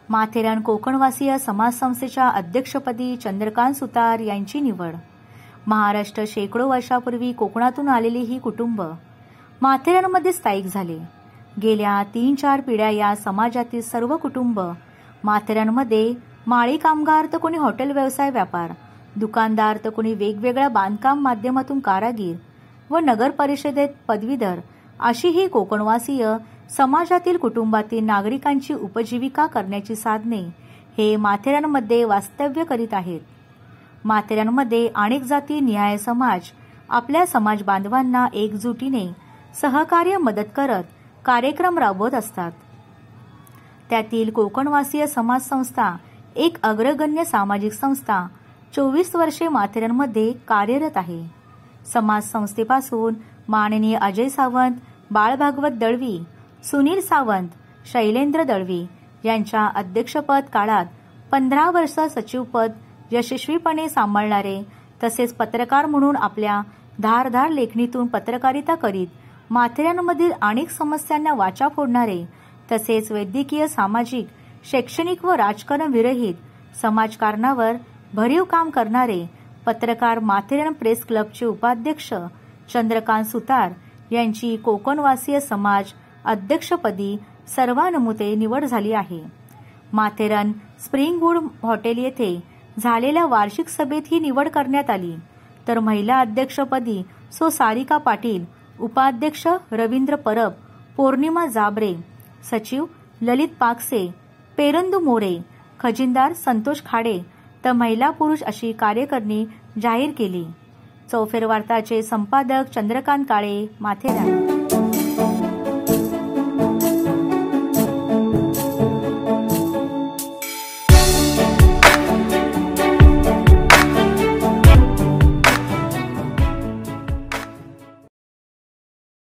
माथेरान कोकणवासीय समाज संस्थेच्या अध्यक्षपदी चंद्रकांत सुतार यांची निवड। महाराष्ट्र शेकडो वर्षापूर्वी कोकणातून आलेली ही कुटुंब माथेरानमध्ये स्थायिक झाले। गेल्या 3-4 पिढ्या या समाजातील सर्व कुटुंब माथेरानमध्ये माळी कामगार तर कोणी हॉटेल व्यवसाय व्यापार, दुकानदार तर कोणी वेगवेगळ्या बांधकाम माध्यमातून कारागीर व नगर परिषदेत पदवीधर अशी ही कोकणवासीय समाजातील कुटुंबातील नागरिकांची उपजीविका करण्याची साधने हे माथेरानमध्ये वास्तव्य करीत आहेत। माथेरानमध्ये अनेक जाती निहाय समाज आपल्या समाज बांधवांना एकजुटीने सहकार्य मदत करत कार्यक्रम राबवत असतात। त्यातील कोकणवासीय समाज संस्था एक अग्रगण्य सामाजिक संस्था 24 वर्षे माथेरानमध्ये कार्यरत आहे। समाज संस्थेपासून माननीय अजय सावंत, बाळभागवत दळवी, सुनील सावंत, शैलेंद्र दळवी यांच्या अध्यक्षपद काळात 15 वर्ष सचिवपद यशस्वीपणे सांभाळणारे तसेच पत्रकार म्हणून आपल्या धारदार लेखणीतून पत्रकारिता करीत माथेरानमधील अनेक समस्यांना वाचा फोडणारे तसेच वैद्यकीय, सामाजिक, शैक्षणिक व राजकारण विरहित समाजकारणावर भरीव काम करणारे पत्रकार माथेरान प्रेस क्लबचे उपाध्यक्ष चंद्रकांत सुतार यांची कोकणवासीय समाज अध्यक्षपदी सर्वानुमते निवड झाली आहे। माथेरान स्प्रिंगवूड हॉटेल येथे झालेल्या वार्षिक सभेत ही निवड करण्यात आली। तर महिला अध्यक्षपदी सारिका पाटील, उपाध्यक्ष रवींद्र परब, पौर्णिमा जाबरे, सचिव ललित पाकसे, पेरंदू मोरे, खजिनदार संतोष खाडे तर महिला पुरुष अशी कार्यकारिणी जाहीर केली। चौफेर वार्ताचे संपादक चंद्रकांत काळे, माथेरान।